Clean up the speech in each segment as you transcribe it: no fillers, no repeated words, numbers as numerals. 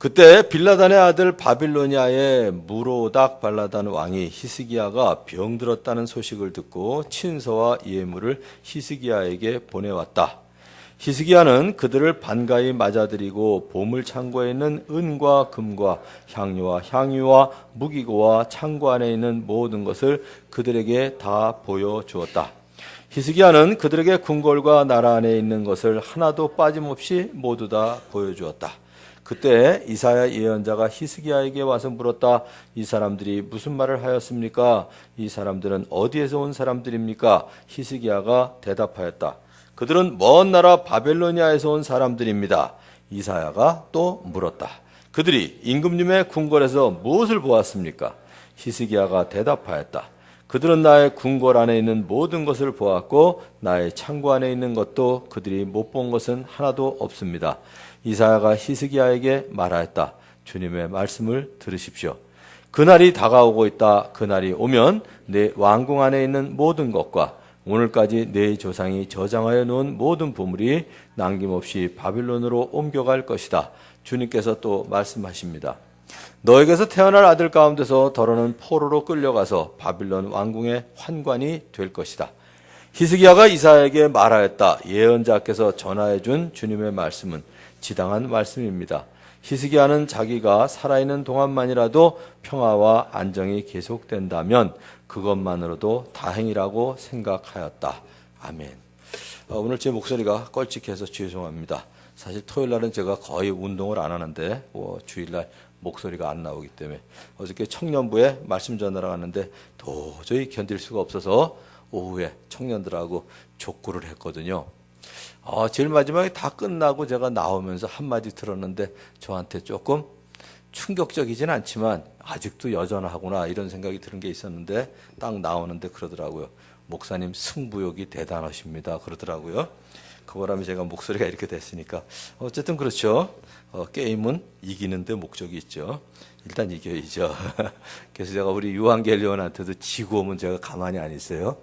그때 빌라단의 아들 바빌로니아의 무로닥 발라단 왕이 히스기야가 병들었다는 소식을 듣고 친서와 예물을 히스기야에게 보내왔다. 히스기야는 그들을 반가이 맞아들이고 보물 창고에 있는 은과 금과 향료와 향유와 무기고와 창고 안에 있는 모든 것을 그들에게 다 보여주었다. 히스기야는 그들에게 궁궐과 나라 안에 있는 것을 하나도 빠짐없이 모두 다 보여주었다. 그때 이사야 예언자가 히스기야에게 와서 물었다. 이 사람들이 무슨 말을 하였습니까? 이 사람들은 어디에서 온 사람들입니까? 히스기야가 대답하였다. 그들은 먼 나라 바벨로니아에서 온 사람들입니다. 이사야가 또 물었다. 그들이 임금님의 궁궐에서 무엇을 보았습니까? 히스기야가 대답하였다. 그들은 나의 궁궐 안에 있는 모든 것을 보았고 나의 창고 안에 있는 것도 그들이 못 본 것은 하나도 없습니다. 이사야가 히스기야에게 말하였다. 주님의 말씀을 들으십시오. 그날이 다가오고 있다. 그날이 오면 내 왕궁 안에 있는 모든 것과 오늘까지 내 조상이 저장하여 놓은 모든 보물이 남김없이 바빌론으로 옮겨갈 것이다. 주님께서 또 말씀하십니다. 너에게서 태어날 아들 가운데서 더러는 포로로 끌려가서 바빌론 왕궁의 환관이 될 것이다. 히스기야가 이사야에게 말하였다. 예언자께서 전하해 준 주님의 말씀은 지당한 말씀입니다. 히스기야는 자기가 살아있는 동안만이라도 평화와 안정이 계속된다면 그것만으로도 다행이라고 생각하였다. 아멘. 오늘 제 목소리가 껄찍해서 죄송합니다. 사실 토요일 날은 제가 거의 운동을 안 하는데 주일날 목소리가 안 나오기 때문에 어저께 청년부에 말씀 전하러 갔는데 도저히 견딜 수가 없어서 오후에 청년들하고 족구를 했거든요. 제일 마지막에 다 끝나고 제가 나오면서 한마디 들었는데 저한테 조금 충격적이진 않지만 아직도 여전하구나 이런 생각이 드는 게 있었는데 딱 나오는데 그러더라고요. 목사님 승부욕이 대단하십니다. 그러더라고요. 그거라면 제가 목소리가 이렇게 됐으니까 어쨌든 그렇죠. 게임은 이기는 데 목적이 있죠. 일단 이겨야죠. 그래서 제가 우리 유한겔리온한테도 지고 오면 제가 가만히 안 있어요.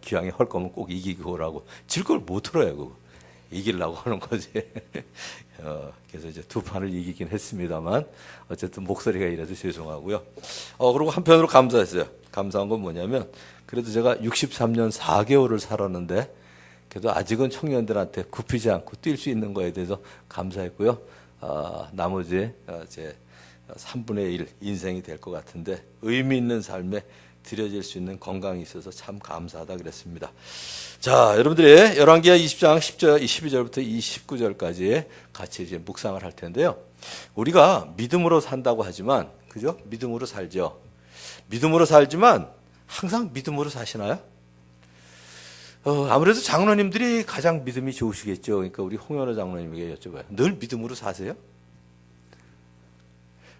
기왕에 할 거면 꼭 이기고 오라고. 질 걸 못 들어요. 그거. 이기려고 하는 거지. 그래서 이제 두 판을 이기긴 했습니다만 어쨌든 목소리가 이래서 죄송하고요. 그리고 한편으로 감사했어요. 감사한 건 뭐냐면 그래도 제가 63년 4개월을 살았는데 그래도 아직은 청년들한테 굽히지 않고 뛸 수 있는 거에 대해서 감사했고요. 나머지 제 3분의 1 인생이 될 것 같은데 의미 있는 삶에 드려질 수 있는 건강이 있어서 참 감사하다 그랬습니다. 자, 여러분들이 열왕기하 20장 10절, 12절부터 29절까지 같이 이제 묵상을 할 텐데요. 우리가 믿음으로 산다고 하지만, 그죠? 믿음으로 살죠. 믿음으로 살지만 항상 믿음으로 사시나요? 아무래도 장로님들이 가장 믿음이 좋으시겠죠. 그러니까 우리 홍현호 장로님에게 여쭤봐요. 늘 믿음으로 사세요?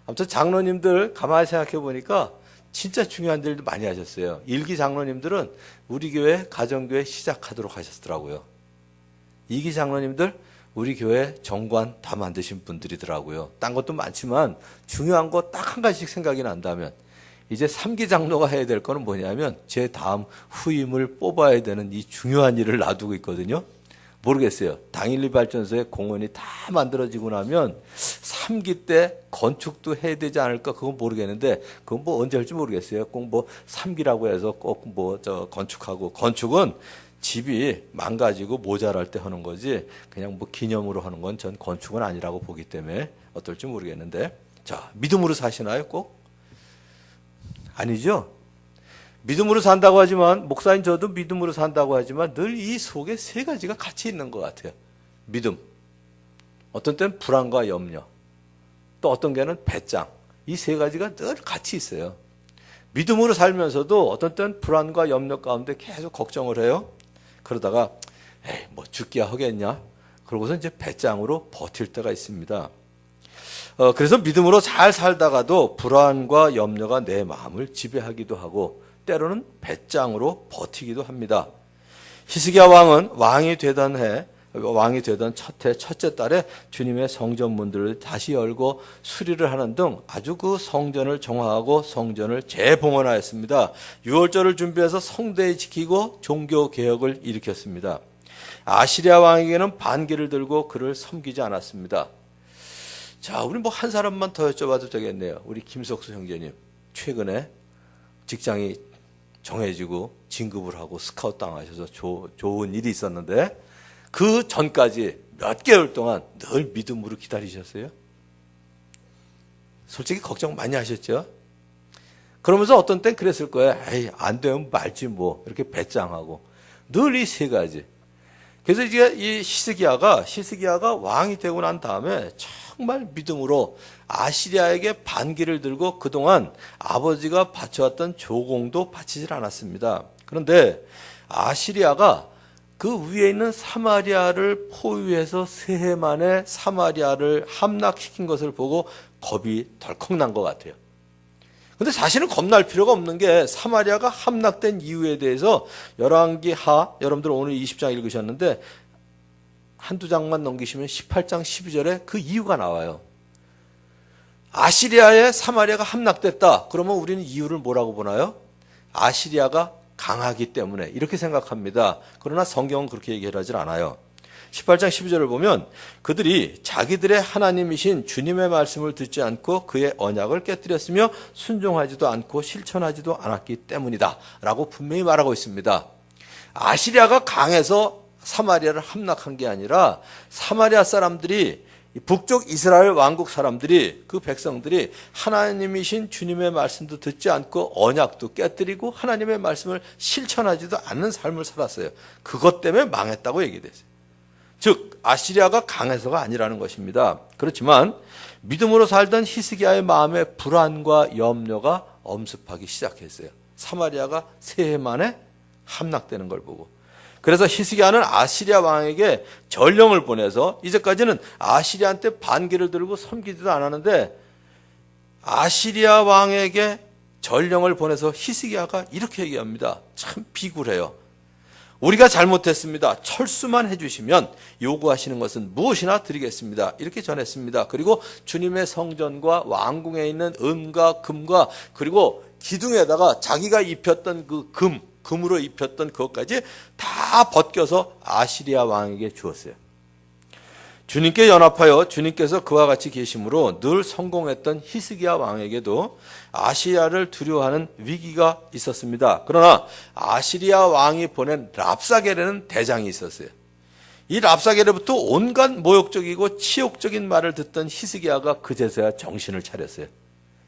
아무튼 장로님들 가만히 생각해 보니까 진짜 중요한 일도 많이 하셨어요. 일기 장로님들은 우리 교회 가정교회 시작하도록 하셨더라고요. 2기 장로님들 우리 교회 정관 다 만드신 분들이더라고요. 딴 것도 많지만 중요한 거 딱 한 가지씩 생각이 난다면 이제 3기 장로가 해야 될 거는 뭐냐면 제 다음 후임을 뽑아야 되는 이 중요한 일을 놔두고 있거든요. 모르겠어요. 당일리 발전소의 공원이 다 만들어지고 나면 3기 때 건축도 해야 되지 않을까 그건 모르겠는데 그건 뭐 언제 할지 모르겠어요. 꼭 뭐 3기라고 해서 꼭 뭐 건축하고 건축은 집이 망가지고 모자랄 때 하는 거지 그냥 뭐 기념으로 하는 건 전 건축은 아니라고 보기 때문에 어떨지 모르겠는데 자 믿음으로 사시나요 꼭? 아니죠. 믿음으로 산다고 하지만 목사님 저도 믿음으로 산다고 하지만 늘 이 속에 세 가지가 같이 있는 것 같아요. 믿음, 어떤 때는 불안과 염려, 또 어떤 게는 배짱. 이 세 가지가 늘 같이 있어요. 믿음으로 살면서도 어떤 때는 불안과 염려 가운데 계속 걱정을 해요. 그러다가 에이 뭐 죽기야 하겠냐. 그러고서 이제 배짱으로 버틸 때가 있습니다. 그래서 믿음으로 잘 살다가도 불안과 염려가 내 마음을 지배하기도 하고 때로는 배짱으로 버티기도 합니다. 히스기야 왕은 왕이 되던 첫 해 첫째 달에 주님의 성전 문들을 다시 열고 수리를 하는 등 아주 그 성전을 정화하고 성전을 재봉헌하였습니다. 유월절을 준비해서 성대에 지키고 종교 개혁을 일으켰습니다. 아시리아 왕에게는 반기를 들고 그를 섬기지 않았습니다. 자, 우리 뭐 한 사람만 더 여쭤봐도 되겠네요. 우리 김석수 형제님. 최근에 직장이 정해지고 진급을 하고 스카우트 당하셔서 좋은 일이 있었는데 그 전까지 몇 개월 동안 늘 믿음으로 기다리셨어요? 솔직히 걱정 많이 하셨죠? 그러면서 어떤 땐 그랬을 거예요. 에이, 안 되면 말지 뭐. 이렇게 배짱하고. 늘 이 세 가지. 그래서 이제 이 히스기야가 왕이 되고 난 다음에 정말 믿음으로 아시리아에게 반기를 들고 그동안 아버지가 바쳐왔던 조공도 바치질 않았습니다. 그런데 아시리아가 그 위에 있는 사마리아를 포위해서 세 해 만에 사마리아를 함락시킨 것을 보고 겁이 덜컥 난 것 같아요. 근데 사실은 겁날 필요가 없는 게 사마리아가 함락된 이유에 대해서 열왕기하, 여러분들 오늘 20장 읽으셨는데 한두 장만 넘기시면 18장 12절에 그 이유가 나와요. 아시리아에 사마리아가 함락됐다. 그러면 우리는 이유를 뭐라고 보나요? 아시리아가 강하기 때문에 이렇게 생각합니다. 그러나 성경은 그렇게 얘기하지 않아요. 18장 12절을 보면 그들이 자기들의 하나님이신 주님의 말씀을 듣지 않고 그의 언약을 깨뜨렸으며 순종하지도 않고 실천하지도 않았기 때문이다 라고 분명히 말하고 있습니다. 아시리아가 강해서 사마리아를 함락한 게 아니라 사마리아 사람들이 북쪽 이스라엘 왕국 사람들이 그 백성들이 하나님이신 주님의 말씀도 듣지 않고 언약도 깨뜨리고 하나님의 말씀을 실천하지도 않는 삶을 살았어요. 그것 때문에 망했다고 얘기됐어요. 즉 아시리아가 강해서가 아니라는 것입니다. 그렇지만 믿음으로 살던 히스기야의 마음에 불안과 염려가 엄습하기 시작했어요. 사마리아가 세 해 만에 함락되는 걸 보고. 그래서 히스기야는 아시리아 왕에게 전령을 보내서 이제까지는 아시리아한테 반기를 들고 섬기지도 않았는데 아시리아 왕에게 전령을 보내서 히스기야가 이렇게 얘기합니다. 참 비굴해요. 우리가 잘못했습니다. 철수만 해주시면 요구하시는 것은 무엇이나 드리겠습니다. 이렇게 전했습니다. 그리고 주님의 성전과 왕궁에 있는 은과 금과 그리고 기둥에다가 자기가 입혔던 그 금으로 입혔던 그것까지 다 벗겨서 아시리아 왕에게 주었어요. 주님께 연합하여 주님께서 그와 같이 계심으로 늘 성공했던 히스기야 왕에게도 아시리아를 두려워하는 위기가 있었습니다. 그러나 아시리아 왕이 보낸 랍사게라는 대장이 있었어요. 이 랍사게로부터 온갖 모욕적이고 치욕적인 말을 듣던 히스기야가 그제서야 정신을 차렸어요.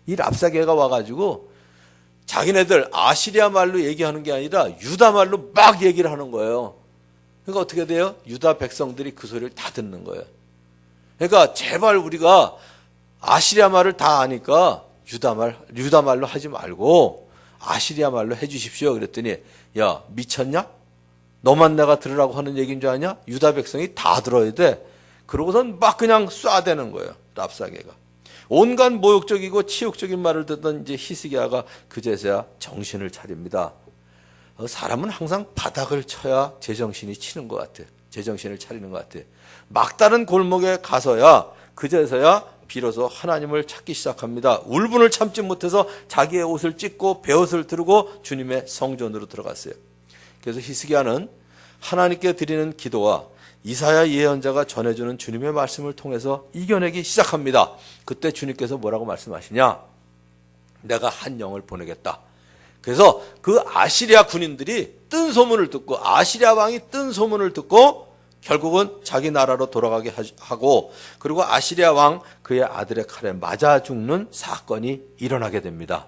이 랍사게가 와가지고 자기네들 아시리아 말로 얘기하는 게 아니라 유다 말로 막 얘기를 하는 거예요. 그러니까 어떻게 돼요? 유다 백성들이 그 소리를 다 듣는 거예요. 그러니까 제발 우리가 아시리아 말을 다 아니까 유다 말로 하지 말고 아시리아 말로 해 주십시오. 그랬더니 야 미쳤냐? 너만 내가 들으라고 하는 얘기인 줄 아냐? 유다 백성이 다 들어야 돼. 그러고선 막 그냥 쏴대는 거예요. 랍사게가. 온갖 모욕적이고 치욕적인 말을 듣던 이제 히스기야가 그제서야 정신을 차립니다. 사람은 항상 바닥을 쳐야 제정신이 치는 것 같아. 제정신을 차리는 것 같아. 막다른 골목에 가서야 그제서야 비로소 하나님을 찾기 시작합니다. 울분을 참지 못해서 자기의 옷을 찢고 베옷을 두르고 주님의 성전으로 들어갔어요. 그래서 히스기야는 하나님께 드리는 기도와 이사야 예언자가 전해주는 주님의 말씀을 통해서 이겨내기 시작합니다. 그때 주님께서 뭐라고 말씀하시냐? 내가 한 영을 보내겠다. 그래서 그 아시리아 군인들이 뜬 소문을 듣고 아시리아 왕이 뜬 소문을 듣고 결국은 자기 나라로 돌아가게 하고 그리고 아시리아 왕 그의 아들의 칼에 맞아 죽는 사건이 일어나게 됩니다.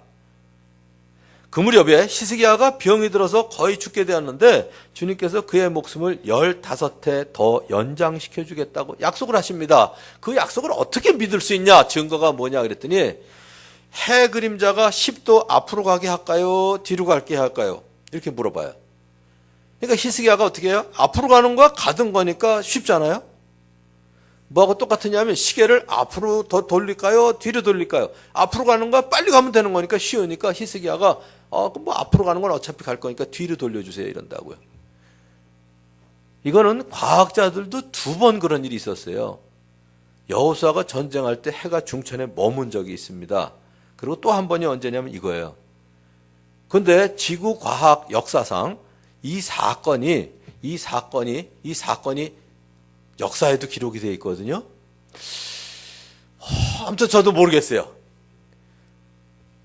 그 무렵에 히스기야가 병이 들어서 거의 죽게 되었는데 주님께서 그의 목숨을 15해 더 연장시켜 주겠다고 약속을 하십니다. 그 약속을 어떻게 믿을 수 있냐? 증거가 뭐냐 그랬더니 해 그림자가 10도 앞으로 가게 할까요? 뒤로 갈게 할까요? 이렇게 물어봐요. 그러니까 히스기야가 어떻게 해요? 앞으로 가는 거야 가든 거니까 쉽잖아요. 뭐하고 똑같으냐면 시계를 앞으로 더 돌릴까요? 뒤로 돌릴까요? 앞으로 가는 거야 빨리 가면 되는 거니까 쉬우니까 히스기야가 그럼 뭐 앞으로 가는 건 어차피 갈 거니까 뒤로 돌려주세요 이런다고요. 이거는 과학자들도 2번 그런 일이 있었어요. 여호수아가 전쟁할 때 해가 중천에 머문 적이 있습니다. 그리고 또 한 번이 언제냐면 이거예요. 그런데 지구 과학 역사상 이 사건이 역사에도 기록이 되어 있거든요. 아무튼 저도 모르겠어요.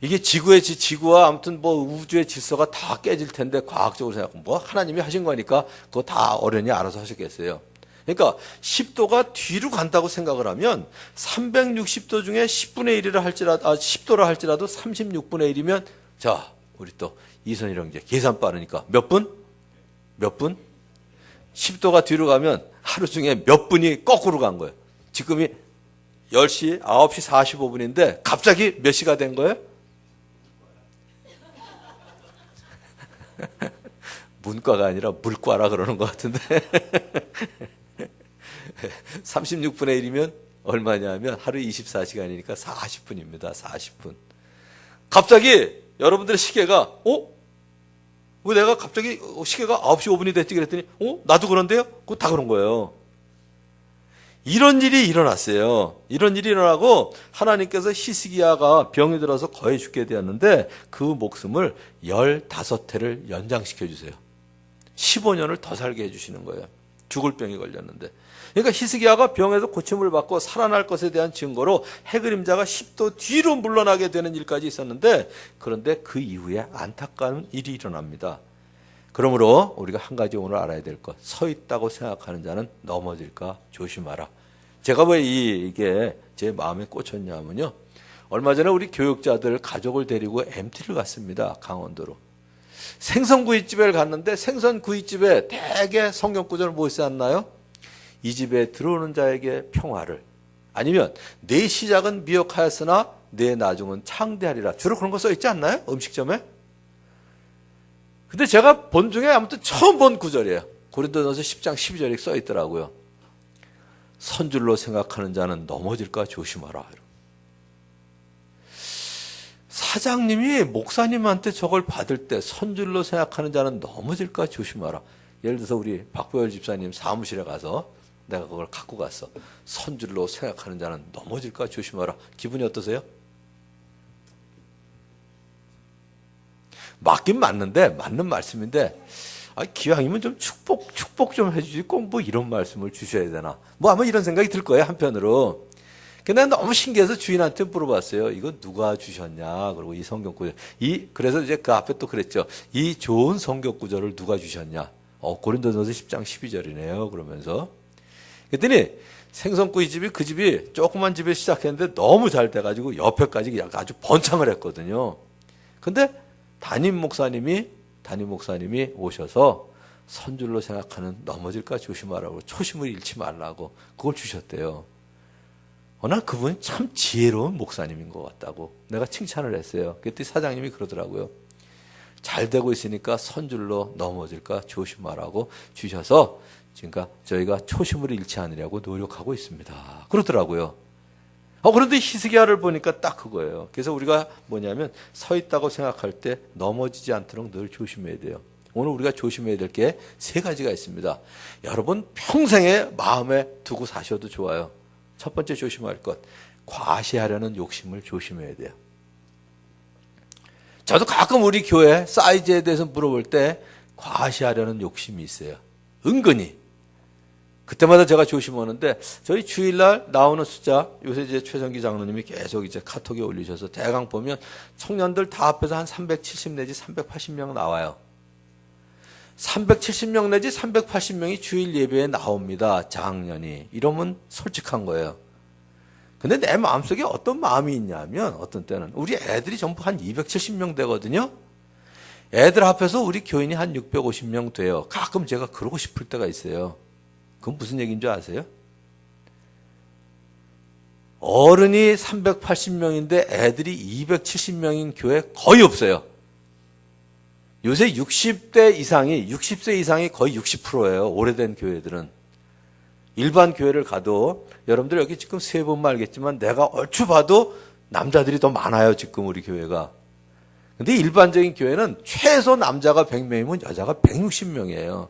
이게 지구와 아무튼 뭐 우주의 질서가 다 깨질 텐데 과학적으로 생각하면 뭐 하나님이 하신 거니까 그거 다 어련히 알아서 하셨겠어요. 그러니까 10도가 뒤로 간다고 생각을 하면 360도 중에 10분의 1이라 할지라도 10도라 할지라도 36분의 1이면 자, 우리 또 이선일 형제 계산 빠르니까 몇 분? 몇 분? 10도가 뒤로 가면 하루 중에 몇 분이 거꾸로 간 거예요. 지금이 10시, 9시 45분인데 갑자기 몇 시가 된 거예요? 문과가 아니라 물과라 그러는 것 같은데 36분의 1이면 얼마냐면 하루 24시간이니까 40분입니다. 40분. 갑자기 여러분들의 시계가 왜 내가 갑자기 시계가 9시 5분이 됐지 그랬더니 나도 그런데요? 그거 다 그런 거예요. 이런 일이 일어났어요. 이런 일이 일어나고 하나님께서 히스기야가 병이 들어서 거의 죽게 되었는데 그 목숨을 15회를 연장시켜 주세요. 15년을 더 살게 해주시는 거예요. 죽을 병이 걸렸는데. 그러니까 히스기야가 병에서 고침을 받고 살아날 것에 대한 증거로 해그림자가 10도 뒤로 물러나게 되는 일까지 있었는데 그런데 그 이후에 안타까운 일이 일어납니다. 그러므로 우리가 한 가지 오늘 알아야 될 것, 서 있다고 생각하는 자는 넘어질까 조심하라. 제가 왜 이게 제 마음에 꽂혔냐면요. 얼마 전에 우리 교육자들 가족을 데리고 MT를 갔습니다. 강원도로. 생선구이집에 갔는데 생선구이집에 대개 성경구절을 뭐 있지 않나요? 이 집에 들어오는 자에게 평화를, 아니면 내 시작은 미혹하였으나 내 나중은 창대하리라. 주로 그런 거 써 있지 않나요? 음식점에? 근데 제가 본 중에 아무튼 처음 본 구절이에요. 고린도전서 10장 12절에 써 있더라고요. 선줄로 생각하는 자는 넘어질까 조심하라. 사장님이 목사님한테 저걸 받을 때 선줄로 생각하는 자는 넘어질까 조심하라. 예를 들어서 우리 박보열 집사님 사무실에 가서 내가 그걸 갖고 갔어. 선줄로 생각하는 자는 넘어질까 조심하라. 기분이 어떠세요? 맞긴 맞는데, 맞는 말씀인데, 기왕이면 좀 축복 좀 해주지, 꼭 뭐 이런 말씀을 주셔야 되나. 뭐 아마 이런 생각이 들 거예요, 한편으로. 근데 너무 신기해서 주인한테 물어봤어요. 이거 누가 주셨냐? 그리고 이 성경구절. 그래서 이제 그 앞에 또 그랬죠. 이 좋은 성경구절을 누가 주셨냐? 고린도전서 10장 12절이네요. 그러면서. 그랬더니 생선구이집이 그 집이 조그만 집에 시작했는데 너무 잘 돼가지고 옆에까지 아주 번창을 했거든요. 근데 담임 목사님이 오셔서 선줄로 생각하는 넘어질까 조심하라고 초심을 잃지 말라고 그걸 주셨대요. 난 그분이 참 지혜로운 목사님인 것 같다고 내가 칭찬을 했어요. 그때 사장님이 그러더라고요. 잘 되고 있으니까 선줄로 넘어질까 조심하라고 주셔서 그러니까 저희가 초심을 잃지 않으려고 노력하고 있습니다. 그러더라고요. 그런데 히스기야를 보니까 딱 그거예요. 그래서 우리가 뭐냐면 서 있다고 생각할 때 넘어지지 않도록 늘 조심해야 돼요. 오늘 우리가 조심해야 될 게 3가지가 있습니다. 여러분 평생에 마음에 두고 사셔도 좋아요. 첫 번째 조심할 것, 과시하려는 욕심을 조심해야 돼요. 저도 가끔 우리 교회 사이즈에 대해서 물어볼 때 과시하려는 욕심이 있어요. 은근히. 그때마다 제가 조심하는데 저희 주일날 나오는 숫자, 요새 이제 최정기 장로님이 계속 이제 카톡에 올리셔서 대강 보면 청년들 다 합해서 한 370 내지 380명 나와요. 370명 내지 380명이 주일 예배에 나옵니다. 장년이. 이러면 솔직한 거예요. 근데 내 마음속에 어떤 마음이 있냐면 어떤 때는 우리 애들이 전부 한 270명 되거든요. 애들 합해서 우리 교인이 한 650명 돼요. 가끔 제가 그러고 싶을 때가 있어요. 그건 무슨 얘기인 줄 아세요? 어른이 380명인데 애들이 270명인 교회 거의 없어요. 요새 60세 이상이 거의 60%예요. 오래된 교회들은. 일반 교회를 가도 여러분들 여기 지금 세 번 알겠지만 내가 얼추 봐도 남자들이 더 많아요. 지금 우리 교회가. 근데 일반적인 교회는 최소 남자가 100명이면 여자가 160명이에요.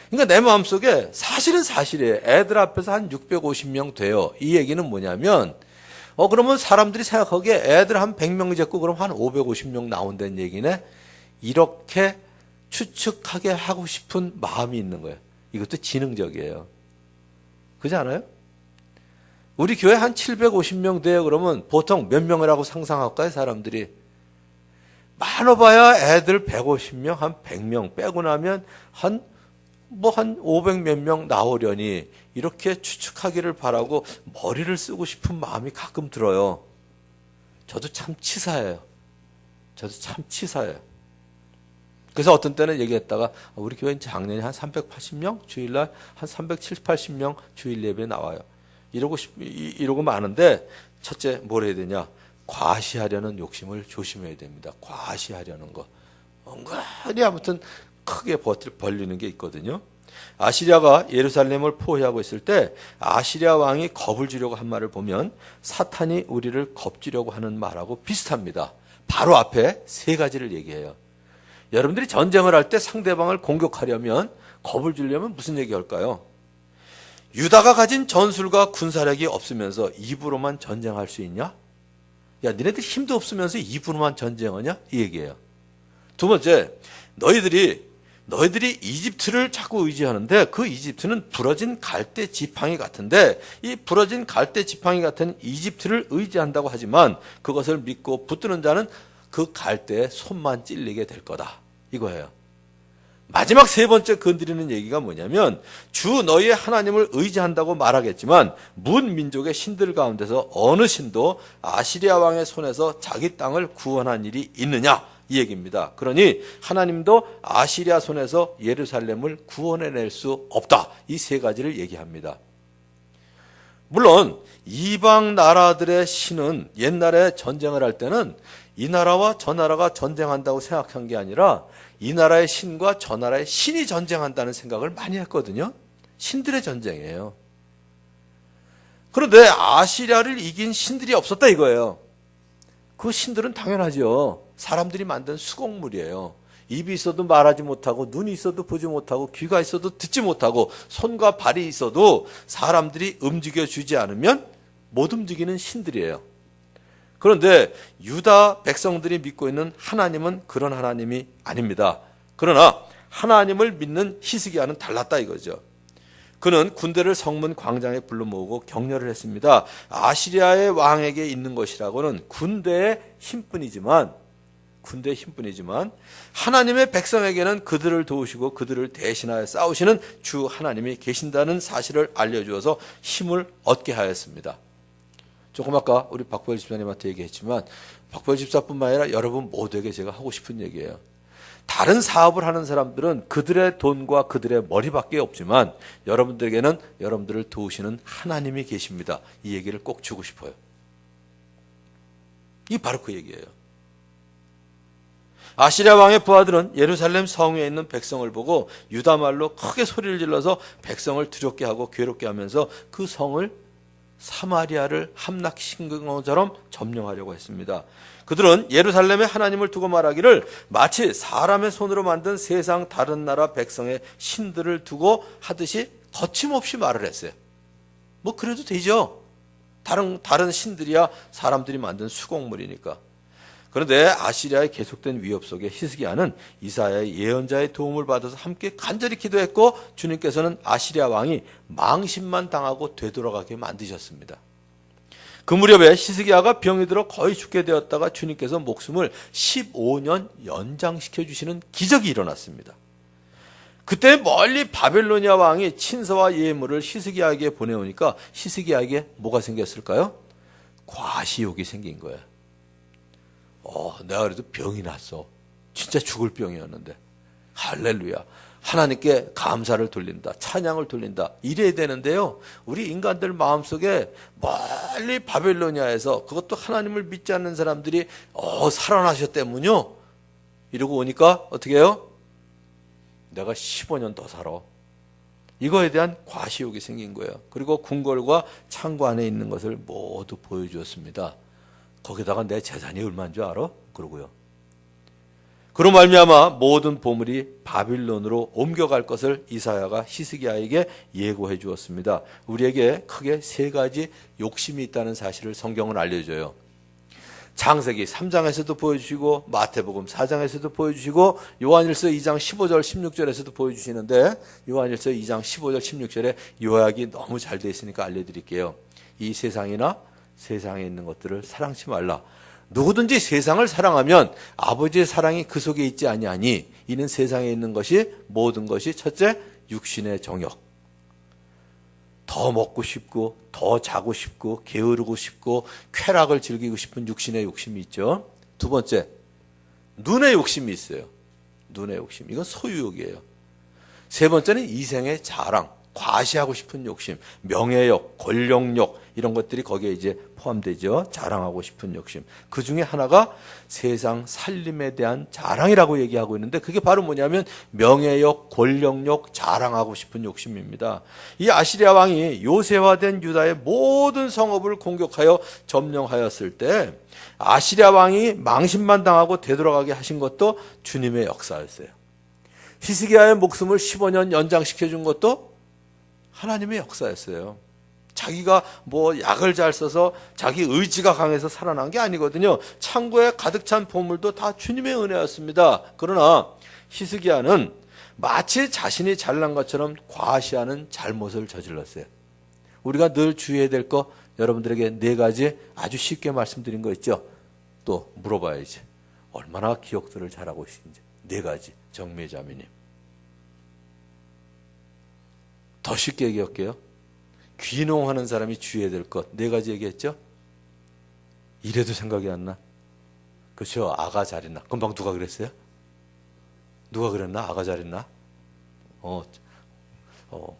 그러니까 내 마음속에 사실이에요. 애들 앞에서 한 650명 돼요. 이 얘기는 뭐냐면 그러면 사람들이 생각하기에 애들 한 100명 잡고 그럼 한 550명 나온다는 얘기네. 이렇게 추측하게 하고 싶은 마음이 있는 거예요. 이것도 지능적이에요. 그렇지 않아요? 우리 교회 한 750명 돼요. 그러면 보통 몇 명이라고 상상할까요? 사람들이. 많아봐야 애들 150명, 한 100명 빼고 나면 한 500 몇 명 나오려니 이렇게 추측하기를 바라고 머리를 쓰고 싶은 마음이 가끔 들어요. 저도 참 치사해요. 그래서 어떤 때는 얘기했다가 우리 교회는 작년에 한 380명, 주일날 한 370, 80명 주일 예배 나와요. 이러고 많은데 첫째 뭘 해야 되냐? 과시하려는 욕심을 조심해야 됩니다. 과시하려는 거. 은근히 아무튼 크게 벌리는 게 있거든요. 아시리아가 예루살렘을 포위하고 있을 때 아시리아 왕이 겁을 주려고 한 말을 보면 사탄이 우리를 겁주려고 하는 말하고 비슷합니다. 바로 앞에 세 가지를 얘기해요. 여러분들이 전쟁을 할 때 상대방을 공격하려면 겁을 주려면 무슨 얘기할까요? 유다가 가진 전술과 군사력이 없으면서 입으로만 전쟁할 수 있냐? 야, 니네들 힘도 없으면서 입으로만 전쟁하냐? 이 얘기예요. 두 번째, 너희들이 이집트를 자꾸 의지하는데 그 이집트는 부러진 갈대 지팡이 같은데 이 부러진 갈대 지팡이 같은 이집트를 의지한다고 하지만 그것을 믿고 붙드는 자는 그 갈대에 손만 찔리게 될 거다. 이거예요. 마지막 세 번째 건드리는 얘기가 뭐냐면 주 너희의 하나님을 의지한다고 말하겠지만 문 민족의 신들 가운데서 어느 신도 아시리아 왕의 손에서 자기 땅을 구원한 일이 있느냐 이 얘기입니다. 그러니 하나님도 아시리아 손에서 예루살렘을 구원해낼 수 없다. 이 세 가지를 얘기합니다. 물론 이방 나라들의 신은 옛날에 전쟁을 할 때는 이 나라와 저 나라가 전쟁한다고 생각한 게 아니라 이 나라의 신과 저 나라의 신이 전쟁한다는 생각을 많이 했거든요. 신들의 전쟁이에요. 그런데 아시리아를 이긴 신들이 없었다 이거예요. 그 신들은 당연하죠. 사람들이 만든 수공물이에요. 입이 있어도 말하지 못하고 눈이 있어도 보지 못하고 귀가 있어도 듣지 못하고 손과 발이 있어도 사람들이 움직여주지 않으면 못 움직이는 신들이에요. 그런데 유다 백성들이 믿고 있는 하나님은 그런 하나님이 아닙니다. 그러나 하나님을 믿는 히스기야는 달랐다 이거죠. 그는 군대를 성문 광장에 불러 모으고 격려를 했습니다. 아시리아의 왕에게 있는 것이라고는 군대의 힘뿐이지만 하나님의 백성에게는 그들을 도우시고 그들을 대신하여 싸우시는 주 하나님이 계신다는 사실을 알려주어서 힘을 얻게 하였습니다. 조금 아까 우리 박보일 집사님한테 얘기했지만 박보일 집사뿐만 아니라 여러분 모두에게 제가 하고 싶은 얘기예요. 다른 사업을 하는 사람들은 그들의 돈과 그들의 머리밖에 없지만 여러분들에게는 여러분들을 도우시는 하나님이 계십니다. 이 얘기를 꼭 주고 싶어요. 이게 바로 그 얘기예요. 아시리아 왕의 부하들은 예루살렘 성에 있는 백성을 보고 유다 말로 크게 소리를 질러서 백성을 두렵게 하고 괴롭게 하면서 그 성을 사마리아를 함락시킨 것처럼 점령하려고 했습니다. 그들은 예루살렘에 하나님을 두고 말하기를 마치 사람의 손으로 만든 세상 다른 나라 백성의 신들을 두고 하듯이 거침없이 말을 했어요. 뭐 그래도 되죠. 다른 신들이야 사람들이 만든 수공물이니까. 그런데 아시리아의 계속된 위협 속에 히스기야는 이사야의 예언자의 도움을 받아서 함께 간절히 기도했고 주님께서는 아시리아 왕이 망신만 당하고 되돌아가게 만드셨습니다. 그 무렵에 히스기야가 병이 들어 거의 죽게 되었다가 주님께서 목숨을 15년 연장시켜 주시는 기적이 일어났습니다. 그때 멀리 바벨로니아 왕이 친서와 예물을 히스기야에게 보내오니까 히스기야에게 뭐가 생겼을까요? 과시욕이 생긴 거예요. 내가 그래도 병이 났어. 진짜 죽을 병이었는데. 할렐루야. 하나님께 감사를 돌린다. 찬양을 돌린다. 이래야 되는데요. 우리 인간들 마음속에 멀리 바벨로니아에서 그것도 하나님을 믿지 않는 사람들이 살아나셨다면요. 이러고 오니까 어떻게 해요? 내가 15년 더 살아. 이거에 대한 과시욕이 생긴 거예요. 그리고 궁궐과 창고 안에 있는 것을 모두 보여주었습니다. 거기다가 내 재산이 얼마인 줄 알아? 그러고요. 그로 말미암아 모든 보물이 바빌론으로 옮겨갈 것을 이사야가 히스기야에게 예고해 주었습니다. 우리에게 크게 세 가지 욕심이 있다는 사실을 성경은 알려줘요. 창세기 3장에서도 보여주시고 마태복음 4장에서도 보여주시고 요한일서 2장 15절 16절에서도 보여주시는데 요한일서 2장 15절 16절에 요약이 너무 잘 되어 있으니까 알려드릴게요. 이 세상이나 세상에 있는 것들을 사랑치 말라. 누구든지 세상을 사랑하면 아버지의 사랑이 그 속에 있지 아니하니 이는 세상에 있는 것이 모든 것이 첫째 육신의 정욕. 더 먹고 싶고 더 자고 싶고 게으르고 싶고 쾌락을 즐기고 싶은 육신의 욕심이 있죠. 두 번째 눈의 욕심이 있어요. 눈의 욕심. 이건 소유욕이에요. 세 번째는 이생의 자랑, 과시하고 싶은 욕심, 명예욕, 권력욕 이런 것들이 거기에 이제 포함되죠. 자랑하고 싶은 욕심. 그 중에 하나가 세상 살림에 대한 자랑이라고 얘기하고 있는데 그게 바로 뭐냐면 명예욕, 권력욕, 자랑하고 싶은 욕심입니다. 이 아시리아 왕이 요새화된 유다의 모든 성읍을 공격하여 점령하였을 때 아시리아 왕이 망신만 당하고 되돌아가게 하신 것도 주님의 역사였어요. 히스기야의 목숨을 15년 연장시켜 준 것도 하나님의 역사였어요. 자기가 뭐 약을 잘 써서 자기 의지가 강해서 살아난 게 아니거든요. 창고에 가득 찬 보물도 다 주님의 은혜였습니다. 그러나 히스기야는 마치 자신이 잘난 것처럼 과시하는 잘못을 저질렀어요. 우리가 늘 주의해야 될 거 여러분들에게 네 가지 아주 쉽게 말씀드린 거 있죠. 또 물어봐야지. 얼마나 기억들을 잘하고 계신지. 네 가지. 정매자매님. 더 쉽게 얘기할게요. 귀농하는 사람이 주의해야 될 것 네 가지 얘기했죠? 이래도 생각이 안 나? 그렇죠. 아가 잘 있나? 금방 누가 그랬어요? 누가 그랬나? 아가 잘 있나?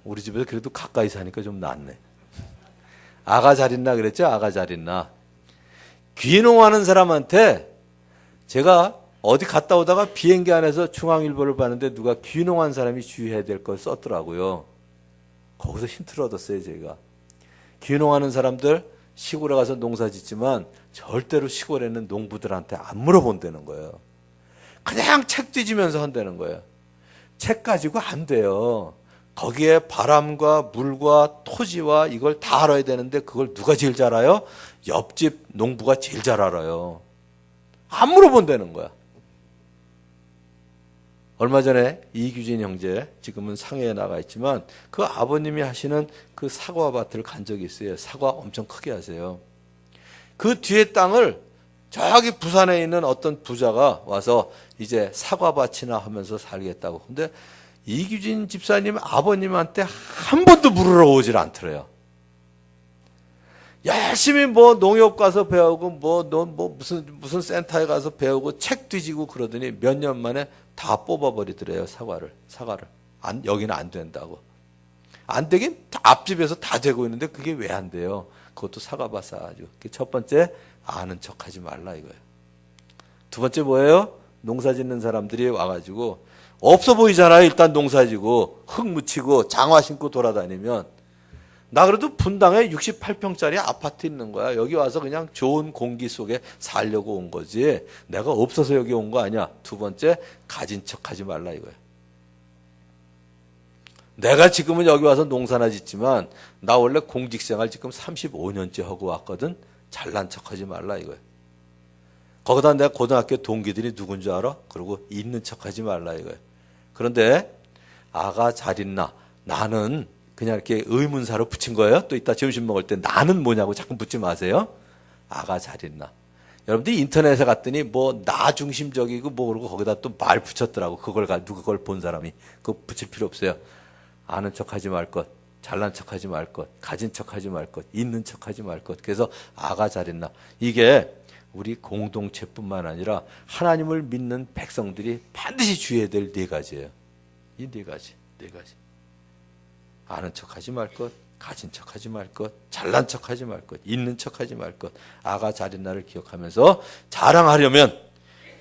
우리 집에서 그래도 가까이 사니까 좀 낫네. 아가 잘 있나 그랬죠? 아가 잘 있나? 귀농하는 사람한테 제가 어디 갔다 오다가 비행기 안에서 중앙일보를 봤는데 누가 귀농한 사람이 주의해야 될 걸 썼더라고요. 거기서 힌트를 얻었어요, 제가. 귀농하는 사람들 시골에 가서 농사 짓지만 절대로 시골에 있는 농부들한테 안 물어본다는 거예요. 그냥 책 뒤지면서 한다는 거예요. 책 가지고 안 돼요. 거기에 바람과 물과 토지와 이걸 다 알아야 되는데 그걸 누가 제일 잘 알아요? 옆집 농부가 제일 잘 알아요. 안 물어본다는 거야. 얼마 전에 이규진 형제, 지금은 상해에 나가 있지만 그 아버님이 하시는 그 사과밭을 간 적이 있어요. 사과 엄청 크게 하세요. 그 뒤에 땅을 저기 부산에 있는 어떤 부자가 와서 이제 사과밭이나 하면서 살겠다고. 근데 이규진 집사님 아버님한테 한 번도 물으러 오질 않더래요. 열심히 뭐 농협 가서 배우고 뭐 무슨 센터에 가서 배우고 책 뒤지고 그러더니 몇 년 만에 다 뽑아버리더래요. 사과를. 여기는 안 된다고. 안 되긴 앞집에서 다 되고 있는데 그게 왜 안 돼요? 그것도 사과밭 사가지고. 첫 번째 아는 척하지 말라 이거예요. 두 번째 뭐예요? 농사 짓는 사람들이 와가지고 없어 보이잖아요. 일단 농사 지고 흙 묻히고 장화 신고 돌아다니면 나 그래도 분당에 68평짜리 아파트 있는 거야. 여기 와서 그냥 좋은 공기 속에 살려고 온 거지. 내가 없어서 여기 온 거 아니야. 두 번째, 가진 척하지 말라 이거야. 내가 지금은 여기 와서 농사나 짓지만 나 원래 공직생활 지금 35년째 하고 왔거든. 잘난 척하지 말라 이거야. 거기다 내가 고등학교 동기들이 누군 줄 알아? 그리고 있는 척하지 말라 이거야. 그런데 아가 잘 있나? 나는 그냥 이렇게 의문사로 붙인 거예요. 또 이따 점심 먹을 때 나는 뭐냐고 자꾸 묻지 마세요. 아가 잘 있나. 여러분들이 인터넷에 갔더니 뭐 나 중심적이고 뭐 그러고 거기다 또 말 붙였더라고. 그걸 본 사람이. 그거 붙일 필요 없어요. 아는 척하지 말 것. 잘난 척하지 말 것. 가진 척하지 말 것. 있는 척하지 말 것. 그래서 아가 잘 있나. 이게 우리 공동체뿐만 아니라 하나님을 믿는 백성들이 반드시 주의해야 될 네 가지예요. 이 네 가지. 아는 척하지 말 것, 가진 척하지 말 것, 잘난 척하지 말 것, 있는 척하지 말 것. 아가 잘 있나를 기억하면서 자랑하려면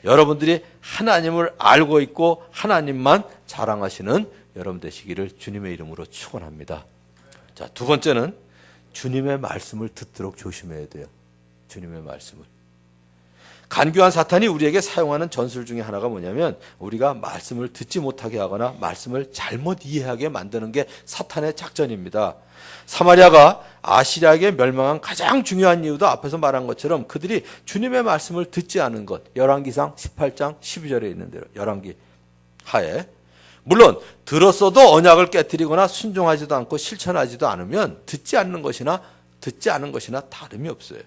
여러분들이 하나님을 알고 있고 하나님만 자랑하시는 여러분 되시기를 주님의 이름으로 축원합니다. 자, 두 번째는 주님의 말씀을 듣도록 조심해야 돼요. 주님의 말씀을. 간교한 사탄이 우리에게 사용하는 전술 중에 하나가 뭐냐면 우리가 말씀을 듣지 못하게 하거나 말씀을 잘못 이해하게 만드는 게 사탄의 작전입니다. 사마리아가 아시리아에게 멸망한 가장 중요한 이유도 앞에서 말한 것처럼 그들이 주님의 말씀을 듣지 않은 것. 열왕기상 18장 12절에 있는 대로 열왕기 하에 물론 들었어도 언약을 깨뜨리거나 순종하지도 않고 실천하지도 않으면 듣지 않는 것이나 듣지 않은 것이나 다름이 없어요.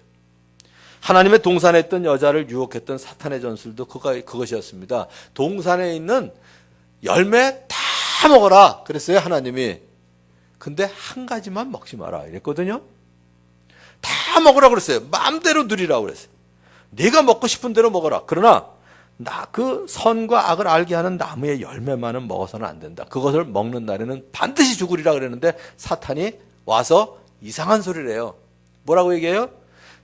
하나님의 동산에 있던 여자를 유혹했던 사탄의 전술도 그것이었습니다. 동산에 있는 열매 다 먹어라 그랬어요, 하나님이. 근데 한 가지만 먹지 마라 이랬거든요. 다 먹으라 그랬어요. 마음대로 누리라고 그랬어요. 네가 먹고 싶은 대로 먹어라. 그러나 그 선과 악을 알게 하는 나무의 열매만은 먹어서는 안 된다. 그것을 먹는 날에는 반드시 죽으리라 그랬는데 사탄이 와서 이상한 소리를 해요. 뭐라고 얘기해요?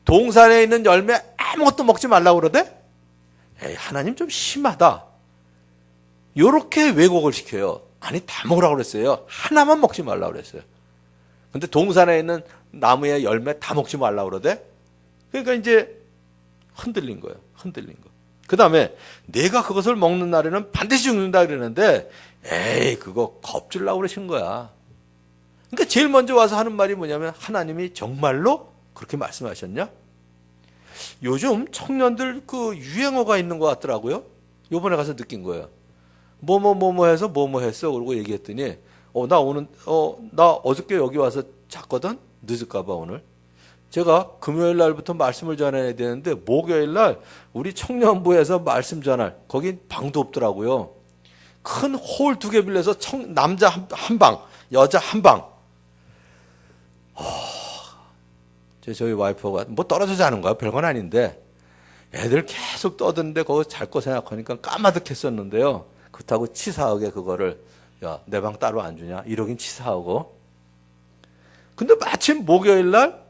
동산에 있는 열매 아무것도 먹지 말라고 그러대? 에이, 하나님 좀 심하다. 요렇게 왜곡을 시켜요. 아니, 다 먹으라고 그랬어요. 하나만 먹지 말라고 그랬어요. 근데 동산에 있는 나무의 열매 다 먹지 말라고 그러대? 그러니까 이제 흔들린 거예요. 흔들린 거. 그 다음에 내가 그것을 먹는 날에는 반드시 죽는다 그러는데 에이, 그거 겁주려고 그러신 거야. 그러니까 제일 먼저 와서 하는 말이 뭐냐면 하나님이 정말로 그렇게 말씀하셨냐? 요즘 청년들 그 유행어가 있는 것 같더라고요. 요번에 가서 느낀 거예요. 뭐뭐 해서 뭐뭐 했어. 그러고 얘기했더니 나 어저께 여기 와서 잤거든. 늦을까봐 오늘. 제가 금요일 날부터 말씀을 전해야 되는데 목요일 날 우리 청년부에서 말씀 전할 거긴 방도 없더라고요. 큰 홀 2개 빌려서 남자 한 방, 여자 한 방. 저희 와이프가 뭐 떨어져 자는 거야. 별건 아닌데 애들 계속 떠드는데 거기서 잘 거 생각하니까 까마득했었는데요. 그렇다고 치사하게 그거를 야, 내 방 따로 안 주냐? 이러긴 치사하고. 근데 마침 목요일 날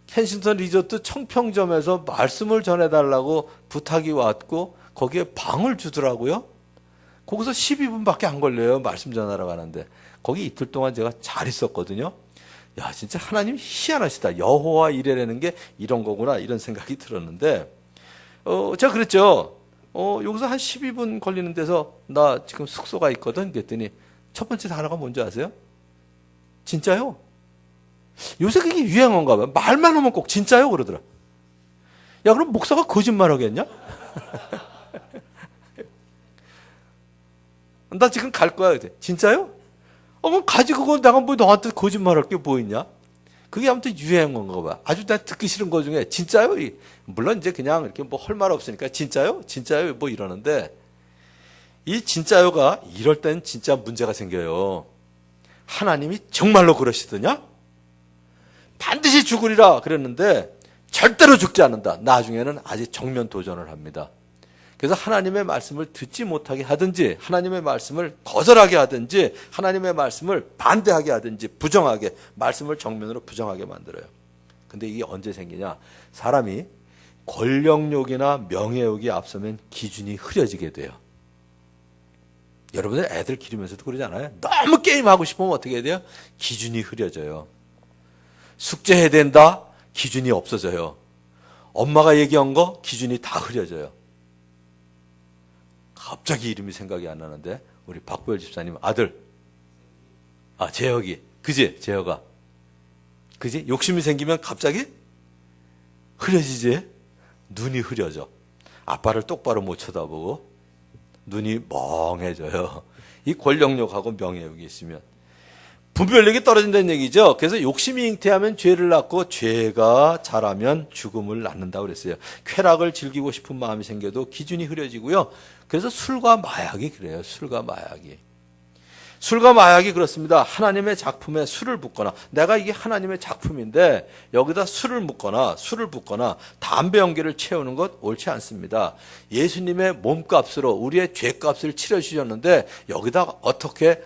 켄싱턴 리조트 청평점에서 말씀을 전해달라고 부탁이 왔고 거기에 방을 주더라고요. 거기서 12분밖에 안 걸려요. 말씀 전하러 가는데. 거기 이틀 동안 제가 잘 있었거든요. 야, 진짜 하나님 희한하시다. 여호와 이레라는 게 이런 거구나. 이런 생각이 들었는데 제가 그랬죠. 여기서 한 12분 걸리는 데서 나 지금 숙소가 있거든. 그랬더니 첫 번째 단어가 뭔지 아세요? 진짜요? 요새 그게 유행어인가 봐요. 말만 하면 꼭 진짜요? 그러더라. 야, 그럼 목사가 거짓말 하겠냐? 나 지금 갈 거야. 그때. 진짜요? 그럼 가지 그거 내가 뭐 너한테 거짓말 할 게 뭐 있냐? 그게 아무튼 유행어인가 봐. 아주 나 듣기 싫은 거 중에 진짜요? 물론 이제 그냥 이렇게 뭐 할 말 없으니까 진짜요? 진짜요? 뭐 이러는데 이 진짜요가 이럴 땐 진짜 문제가 생겨요. 하나님이 정말로 그러시더냐? 반드시 죽으리라 그랬는데 절대로 죽지 않는다. 나중에는 아직 정면 도전을 합니다. 그래서 하나님의 말씀을 듣지 못하게 하든지 하나님의 말씀을 거절하게 하든지 하나님의 말씀을 반대하게 하든지 부정하게 말씀을 정면으로 부정하게 만들어요. 근데 이게 언제 생기냐? 사람이 권력욕이나 명예욕이 앞서면 기준이 흐려지게 돼요. 여러분들 애들 기르면서도 그러잖아요. 너무 게임하고 싶으면 어떻게 해야 돼요? 기준이 흐려져요. 숙제해야 된다? 기준이 없어져요. 엄마가 얘기한 거 기준이 다 흐려져요. 갑자기 이름이 생각이 안 나는데 우리 박보열 집사님 아들 재혁이 그지? 재혁아 그지? 욕심이 생기면 갑자기 흐려지지? 눈이 흐려져. 아빠를 똑바로 못 쳐다보고 눈이 멍해져요. 이 권력욕하고 명예욕이 있으면 분별력이 떨어진다는 얘기죠. 그래서 욕심이 잉태하면 죄를 낳고 죄가 자라면 죽음을 낳는다고 그랬어요. 쾌락을 즐기고 싶은 마음이 생겨도 기준이 흐려지고요. 그래서 술과 마약이 그래요. 술과 마약이 그렇습니다. 하나님의 작품에 술을 붓거나 내가 이게 하나님의 작품인데 여기다 술을 붓거나 담배 연기를 채우는 것 옳지 않습니다. 예수님의 몸값으로 우리의 죄값을 치러주셨는데 여기다 어떻게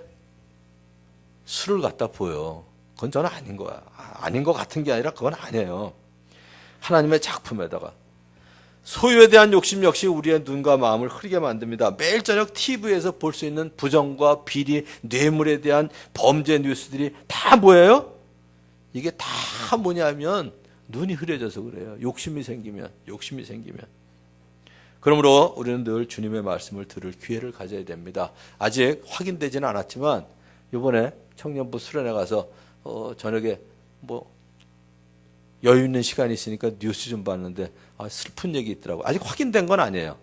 술을 갖다 부어요. 그건 저는 아닌 거야. 아닌 것 같은 게 아니라 그건 아니에요. 하나님의 작품에다가 소유에 대한 욕심 역시 우리의 눈과 마음을 흐리게 만듭니다. 매일 저녁 TV에서 볼 수 있는 부정과 비리, 뇌물에 대한 범죄 뉴스들이 다 뭐예요? 이게 다 뭐냐면 눈이 흐려져서 그래요. 욕심이 생기면. 그러므로 우리는 늘 주님의 말씀을 들을 기회를 가져야 됩니다. 아직 확인되지는 않았지만 이번에 청년부 수련회 가서 저녁에 뭐 여유 있는 시간이 있으니까 뉴스 좀 봤는데 슬픈 얘기 있더라고요. 아직 확인된 건 아니에요.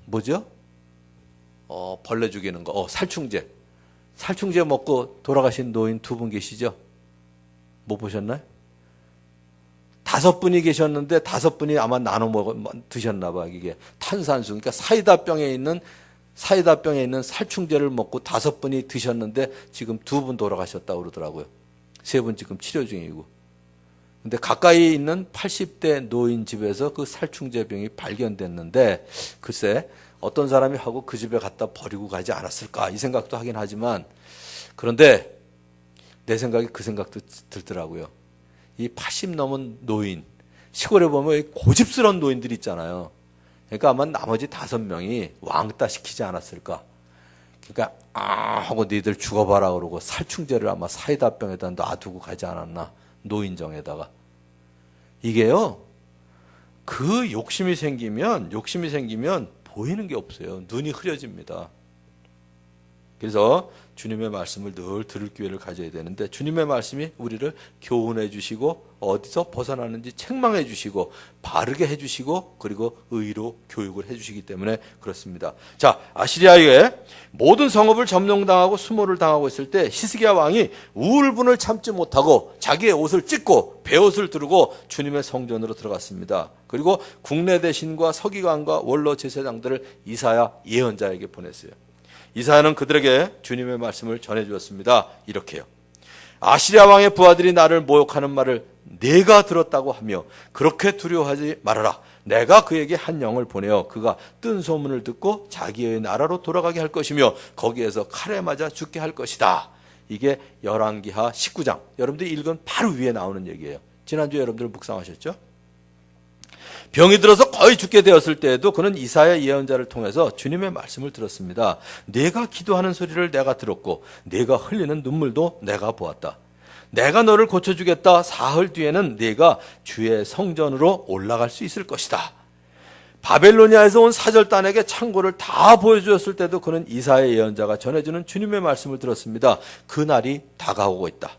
뭐죠? 벌레 죽이는 거. 살충제 먹고 돌아가신 노인 2분 계시죠? 못 보셨나요? 5분이 계셨는데 5분이 아마 나눠 드셨나 봐. 이게 탄산수. 그러니까 사이다병에 있는 살충제를 먹고 5분이 드셨는데 지금 2분 돌아가셨다고 그러더라고요. 3분 지금 치료 중이고. 근데 가까이 있는 80대 노인 집에서 그 살충제병이 발견됐는데 글쎄 어떤 사람이 하고 그 집에 갖다 버리고 가지 않았을까 이 생각도 하긴 하지만 그런데 내 생각에 그 생각도 들더라고요. 이 80 넘은 노인, 시골에 보면 고집스러운 노인들이 있잖아요. 그러니까 아마 나머지 5명이 왕따 시키지 않았을까. 그러니까 하고 너희들 죽어봐라 그러고 살충제를 아마 사이다병에다 놔두고 가지 않았나. 노인정에다가. 이게요. 그 욕심이 생기면 보이는 게 없어요. 눈이 흐려집니다. 그래서 주님의 말씀을 늘 들을 기회를 가져야 되는데 주님의 말씀이 우리를 교훈해 주시고 어디서 벗어나는지 책망해 주시고 바르게 해 주시고 그리고 의로 교육을 해 주시기 때문에 그렇습니다. 자, 아시리아에 모든 성읍을 점령당하고 수모를 당하고 있을 때 히스기야 왕이 우울분을 참지 못하고 자기의 옷을 찢고 베옷을 두르고 주님의 성전으로 들어갔습니다. 그리고 국내 대신과 서기관과 원로 제사장들을 이사야 예언자에게 보냈어요. 이사야는 그들에게 주님의 말씀을 전해주었습니다. 이렇게요. 아시리아 왕의 부하들이 나를 모욕하는 말을 내가 들었다고 하며 그렇게 두려워하지 말아라. 내가 그에게 한 영을 보내어 그가 뜬 소문을 듣고 자기의 나라로 돌아가게 할 것이며 거기에서 칼에 맞아 죽게 할 것이다. 이게 열왕기하 19장. 여러분들이 읽은 바로 위에 나오는 얘기예요. 지난주에 여러분들 묵상하셨죠? 병이 들어서 거의 죽게 되었을 때에도 그는 이사야 예언자를 통해서 주님의 말씀을 들었습니다. 내가 기도하는 소리를 내가 들었고 내가 흘리는 눈물도 내가 보았다. 내가 너를 고쳐주겠다. 사흘 뒤에는 네가 주의 성전으로 올라갈 수 있을 것이다. 바벨로니아에서 온 사절단에게 창고를 다 보여주었을 때도 그는 이사야 예언자가 전해주는 주님의 말씀을 들었습니다. 그날이 다가오고 있다.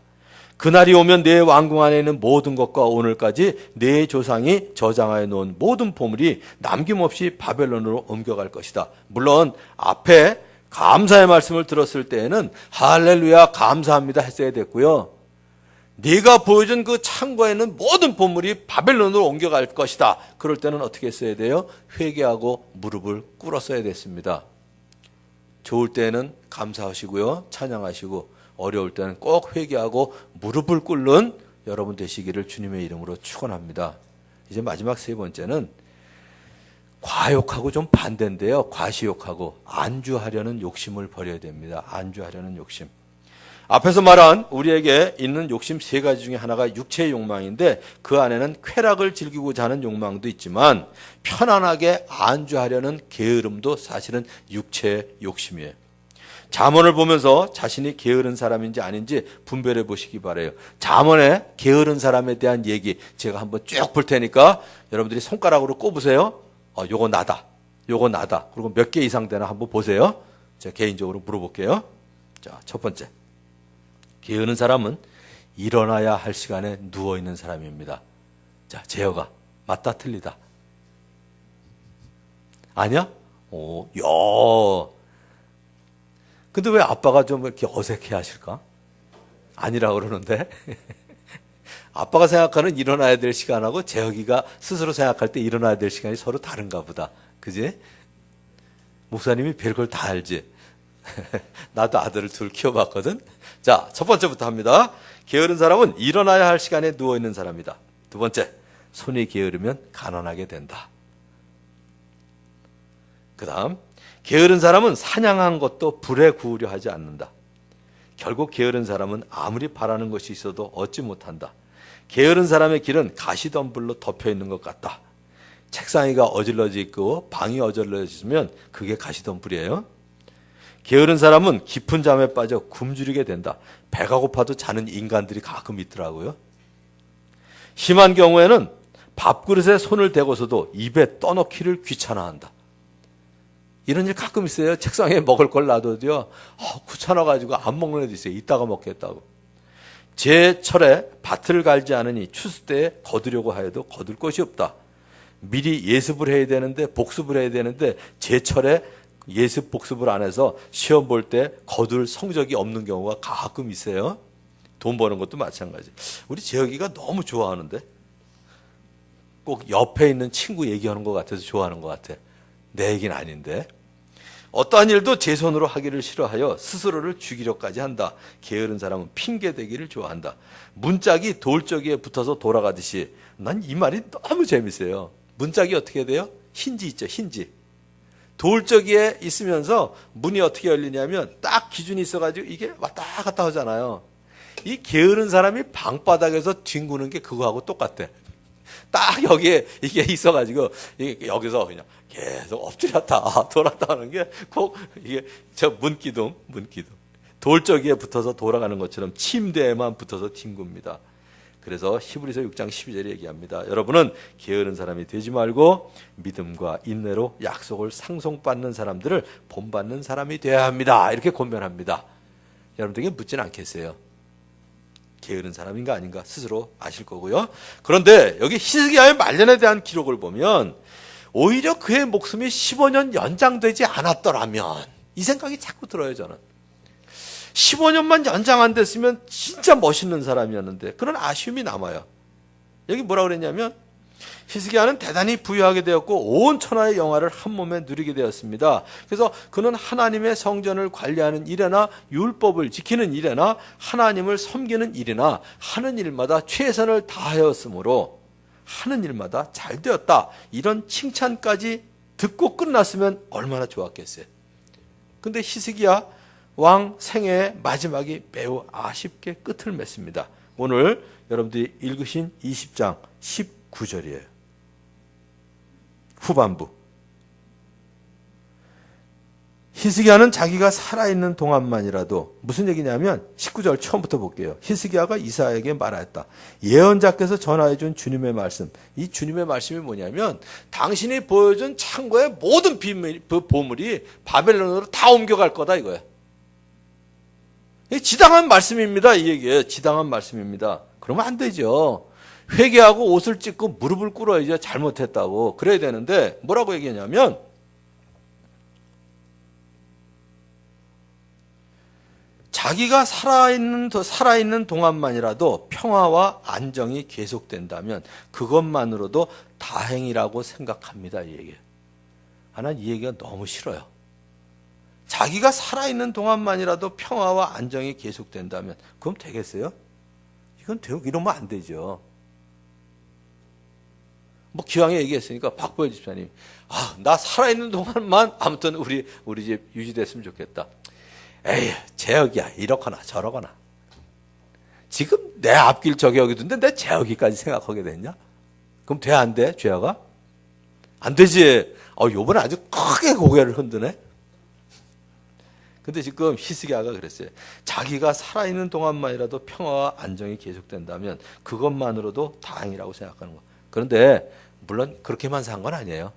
그날이 오면 내 왕궁 안에 있는 모든 것과 오늘까지 내 조상이 저장하여 놓은 모든 보물이 남김없이 바벨론으로 옮겨갈 것이다. 물론 앞에 감사의 말씀을 들었을 때에는 할렐루야 감사합니다 했어야 됐고요. 네가 보여준 그 창고에는 모든 보물이 바벨론으로 옮겨갈 것이다. 그럴 때는 어떻게 했어야 돼요? 회개하고 무릎을 꿇었어야 됐습니다. 좋을 때는 감사하시고요. 찬양하시고 어려울 때는 꼭 회개하고 무릎을 꿇는 여러분 되시기를 주님의 이름으로 축원합니다. 이제 마지막 3번째는 과욕하고 좀 반대인데요. 과시욕하고 안주하려는 욕심을 버려야 됩니다. 안주하려는 욕심. 앞에서 말한 우리에게 있는 욕심 3가지 중에 하나가 육체의 욕망인데 그 안에는 쾌락을 즐기고자 하는 욕망도 있지만 편안하게 안주하려는 게으름도 사실은 육체의 욕심이에요. 잠언을 보면서 자신이 게으른 사람인지 아닌지 분별해 보시기 바라요. 잠언에 게으른 사람에 대한 얘기 제가 한번 쭉 볼 테니까 여러분들이 손가락으로 꼽으세요. 요거 나다. 요거 나다. 그리고 몇 개 이상 되나 한번 보세요. 제가 개인적으로 물어볼게요. 자, 첫 번째. 게으른 사람은 일어나야 할 시간에 누워있는 사람입니다. 자, 제어가 맞다 틀리다. 아니야? 근데 왜 아빠가 좀 이렇게 어색해 하실까? 아니라고 그러는데. 아빠가 생각하는 일어나야 될 시간하고 재혁이가 스스로 생각할 때 일어나야 될 시간이 서로 다른가 보다. 그지? 목사님이 별걸 다 알지? 나도 아들을 2 키워봤거든? 자, 첫 번째부터 합니다. 게으른 사람은 일어나야 할 시간에 누워있는 사람이다. 2번째, 손이 게으르면 가난하게 된다. 그 다음, 게으른 사람은 사냥한 것도 불에 구우려 하지 않는다. 결국 게으른 사람은 아무리 바라는 것이 있어도 얻지 못한다. 게으른 사람의 길은 가시덤불로 덮여 있는 것 같다. 책상 위가 어질러져 있고 방이 어질러지면 그게 가시덤불이에요. 게으른 사람은 깊은 잠에 빠져 굶주리게 된다. 배가 고파도 자는 인간들이 가끔 있더라고요. 심한 경우에는 밥그릇에 손을 대고서도 입에 떠넣기를 귀찮아한다. 이런 일 가끔 있어요. 책상에 먹을 걸 놔둬도요. 귀찮아가지고 안 먹는 애도 있어요. 이따가 먹겠다고. 제철에 밭을 갈지 않으니 추수 때에 거두려고 하여도 거둘 것이 없다. 미리 예습을 해야 되는데 복습을 해야 되는데 제철에 예습 복습을 안 해서 시험 볼 때 거둘 성적이 없는 경우가 가끔 있어요. 돈 버는 것도 마찬가지. 우리 재혁이가 너무 좋아하는데 꼭 옆에 있는 친구 얘기하는 것 같아서 좋아하는 것 같아. 내 얘기는 아닌데. 어떠한 일도 제 손으로 하기를 싫어하여 스스로를 죽이려까지 한다. 게으른 사람은 핑계대기를 좋아한다. 문짝이 돌적이에 붙어서 돌아가듯이. 난 이 말이 너무 재밌어요. 문짝이 어떻게 돼요? 힌지 있죠, 힌지. 돌적이에 있으면서 문이 어떻게 열리냐면 딱 기준이 있어가지고 이게 왔다 갔다 하잖아요. 이 게으른 사람이 방바닥에서 뒹구는 게 그거하고 똑같대. 딱 여기에 이게 있어가지고 여기서 그냥 계속 엎드렸다 돌았다 하는 게 꼭 이게 저 문기둥 돌적이에 붙어서 돌아가는 것처럼 침대에만 붙어서 뒹굽니다. 그래서 히브리서 6장 12절에 얘기합니다. 여러분은 게으른 사람이 되지 말고 믿음과 인내로 약속을 상속받는 사람들을 본받는 사람이 되어야 합니다. 이렇게 권면합니다. 여러분들에게 묻지는 않겠어요. 게으른 사람인가 아닌가 스스로 아실 거고요. 그런데 여기 히스기야의 말년에 대한 기록을 보면 오히려 그의 목숨이 15년 연장되지 않았더라면 이 생각이 자꾸 들어요. 저는 15년만 연장 안 됐으면 진짜 멋있는 사람이었는데 그런 아쉬움이 남아요. 여기 뭐라 그랬냐면 히스기야는 대단히 부유하게 되었고 온 천하의 영화를 한 몸에 누리게 되었습니다. 그래서 그는 하나님의 성전을 관리하는 일이나 율법을 지키는 일이나 하나님을 섬기는 일이나 하는 일마다 최선을 다하였으므로 하는 일마다 잘 되었다. 이런 칭찬까지 듣고 끝났으면 얼마나 좋았겠어요. 근데 히스기야 왕 생애의 마지막이 매우 아쉽게 끝을 맺습니다. 오늘 여러분들이 읽으신 20장 19절이에요. 후반부. 히스기야는 자기가 살아있는 동안만이라도 무슨 얘기냐면 19절 처음부터 볼게요. 히스기야가 이사야에게 말하였다. 예언자께서 전하여준 주님의 말씀. 이 주님의 말씀이 뭐냐면 당신이 보여준 창고의 모든 보물이 바벨론으로 다 옮겨갈 거다 이거야. 지당한 말씀입니다. 이 얘기예요. 지당한 말씀입니다. 그러면 안 되죠. 회개하고 옷을 찢고 무릎을 꿇어야죠. 잘못했다고. 그래야 되는데 뭐라고 얘기하냐면 자기가 살아있는 동안만이라도 평화와 안정이 계속된다면 그것만으로도 다행이라고 생각합니다. 이 얘기예요. 하나는 이 얘기가 너무 싫어요. 자기가 살아있는 동안만이라도 평화와 안정이 계속된다면 그럼 되겠어요? 이건 이러면 안 되죠. 뭐 기왕에 얘기했으니까 박보일 집사님, 나 살아있는 동안만 아무튼 우리 집 유지됐으면 좋겠다. 에이, 재혁이야 이렇거나 저러거나. 지금 내 앞길 저기 여기던데 내 재혁이까지 생각하게 됐냐? 그럼 돼 안 돼? 죄아가? 안 되지. 요번에 아주 크게 고개를 흔드네. 근데 지금 히스기야가 그랬어요. 자기가 살아있는 동안만이라도 평화와 안정이 계속된다면 그것만으로도 다행이라고 생각하는 거. 그런데 물론 그렇게만 산 건 아니에요.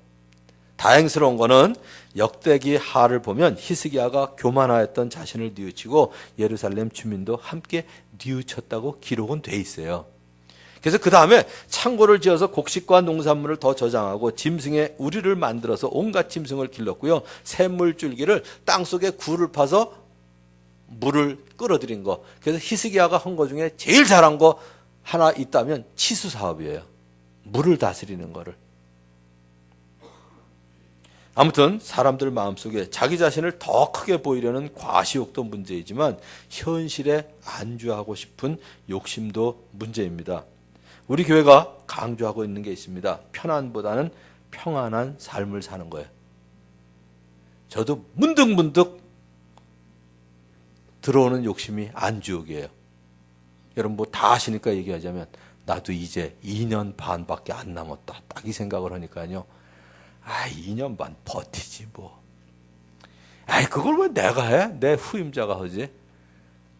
다행스러운 거는 역대기 하를 보면 히스기야가 교만하였던 자신을 뉘우치고 예루살렘 주민도 함께 뉘우쳤다고 기록은 돼 있어요. 그래서 그 다음에 창고를 지어서 곡식과 농산물을 더 저장하고 짐승의 우리를 만들어서 온갖 짐승을 길렀고요. 샘물줄기를 땅속에 굴을 파서 물을 끌어들인 거. 그래서 히스기야가 한 거 중에 제일 잘한 거 하나 있다면 치수 사업이에요. 물을 다스리는 거를. 아무튼 사람들 마음속에 자기 자신을 더 크게 보이려는 과시욕도 문제이지만 현실에 안주하고 싶은 욕심도 문제입니다. 우리 교회가 강조하고 있는 게 있습니다. 편안보다는 평안한 삶을 사는 거예요. 저도 문득문득 들어오는 욕심이 안주욕이에요. 여러분 뭐 다 아시니까 얘기하자면 나도 이제 2년 반밖에 안 남았다. 딱 이 생각을 하니까요. 2년 반 버티지 뭐. 그걸 왜 내가 해? 내 후임자가 하지?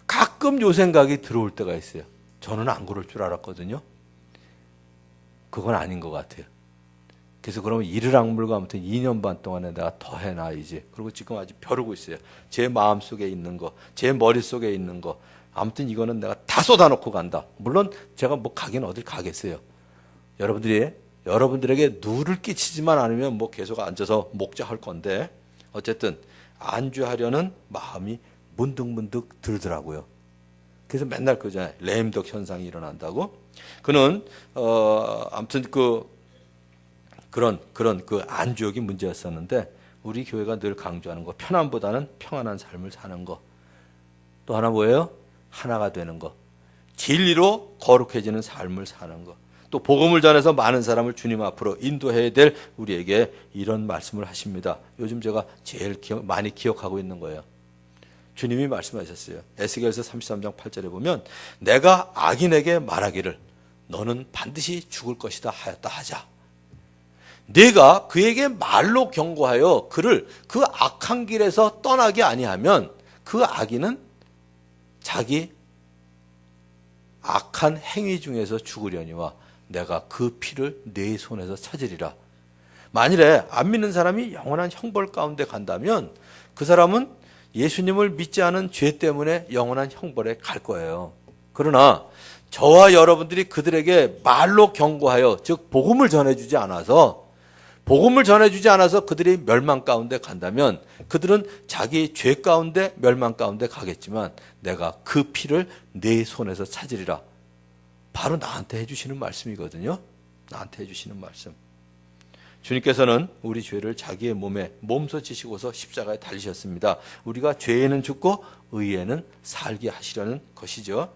가끔 요 생각이 들어올 때가 있어요. 저는 안 그럴 줄 알았거든요. 그건 아닌 것 같아요. 그래서 그러면 이를 악물고 아무튼 2년 반 동안에 내가 더 해놔 이제. 그리고 지금 아직 벼르고 있어요. 제 마음속에 있는 거, 제 머릿속에 있는 거. 아무튼 이거는 내가 다 쏟아놓고 간다. 물론 제가 뭐 가긴 어딜 가겠어요. 여러분들에게 누를 끼치지만 않으면 뭐 계속 앉아서 목자할 건데 어쨌든 안주하려는 마음이 문득문득 들더라고요. 그래서 맨날 그잖아요. 레임덕 현상이 일어난다고. 그는 아무튼 그런 그 안주역이 문제였었는데 우리 교회가 늘 강조하는 거 편안보다는 평안한 삶을 사는 거. 또 하나 뭐예요? 하나가 되는 거. 진리로 거룩해지는 삶을 사는 거. 또 복음을 전해서 많은 사람을 주님 앞으로 인도해야 될 우리에게 이런 말씀을 하십니다. 요즘 제가 제일 많이 기억하고 있는 거예요. 주님이 말씀하셨어요. 에스겔서 33장 8절에 보면 내가 악인에게 말하기를 너는 반드시 죽을 것이다 하였다 하자. 네가 그에게 말로 경고하여 그를 그 악한 길에서 떠나게 아니하면 그 악인은 자기 악한 행위 중에서 죽으려니와 내가 그 피를 네 손에서 찾으리라. 만일에 안 믿는 사람이 영원한 형벌 가운데 간다면 그 사람은 예수님을 믿지 않은 죄 때문에 영원한 형벌에 갈 거예요. 그러나 저와 여러분들이 그들에게 말로 경고하여 즉 복음을 전해주지 않아서 그들이 멸망 가운데 간다면 그들은 자기 죄 가운데 멸망 가운데 가겠지만 내가 그 피를 네 손에서 찾으리라. 바로 나한테 해주시는 말씀이거든요. 나한테 해주시는 말씀. 주님께서는 우리 죄를 자기의 몸에 몸소 지시고서 십자가에 달리셨습니다. 우리가 죄에는 죽고 의에는 살게 하시려는 것이죠.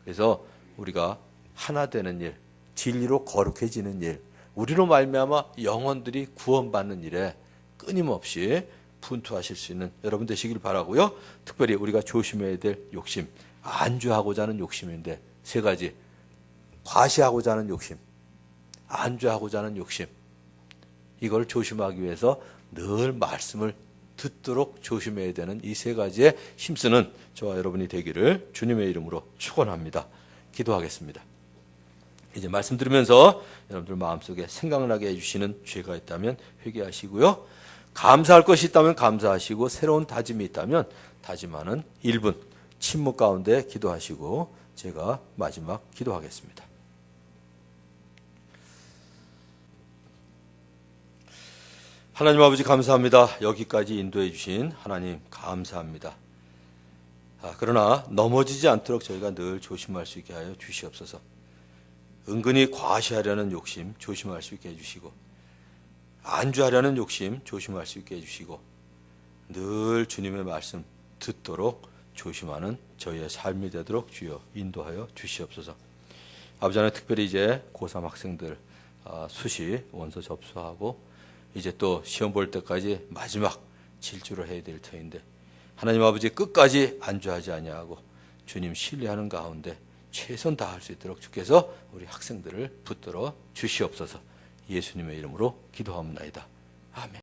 그래서 우리가 하나 되는 일, 진리로 거룩해지는 일, 우리로 말미암아 영혼들이 구원받는 일에 끊임없이 분투하실 수 있는 여러분 되시길 바라고요. 특별히 우리가 조심해야 될 욕심, 안주하고자 하는 욕심인데 세 가지. 과시하고자 하는 욕심, 안주하고자 하는 욕심. 이걸 조심하기 위해서 늘 말씀을 듣도록 조심해야 되는 이 세 가지에 힘쓰는 저와 여러분이 되기를 주님의 이름으로 축원합니다. 기도하겠습니다. 이제 말씀 들으면서 여러분들 마음속에 생각나게 해주시는 죄가 있다면 회개하시고요. 감사할 것이 있다면 감사하시고 새로운 다짐이 있다면 다짐하는 1분 침묵 가운데 기도하시고 제가 마지막 기도하겠습니다. 하나님 아버지 감사합니다. 여기까지 인도해 주신 하나님 감사합니다. 그러나 넘어지지 않도록 저희가 늘 조심할 수 있게 하여 주시옵소서. 은근히 과시하려는 욕심 조심할 수 있게 해주시고 안주하려는 욕심 조심할 수 있게 해주시고 늘 주님의 말씀 듣도록 조심하는 저희의 삶이 되도록 주여 인도하여 주시옵소서. 아버지 하나님 특별히 이제 고3 학생들 수시 원서 접수하고 이제 또 시험 볼 때까지 마지막 질주를 해야 될 터인데 하나님 아버지 끝까지 안주하지 아니하고 주님 신뢰하는 가운데 최선 다할 수 있도록 주께서 우리 학생들을 붙들어 주시옵소서. 예수님의 이름으로 기도합니다. 아멘.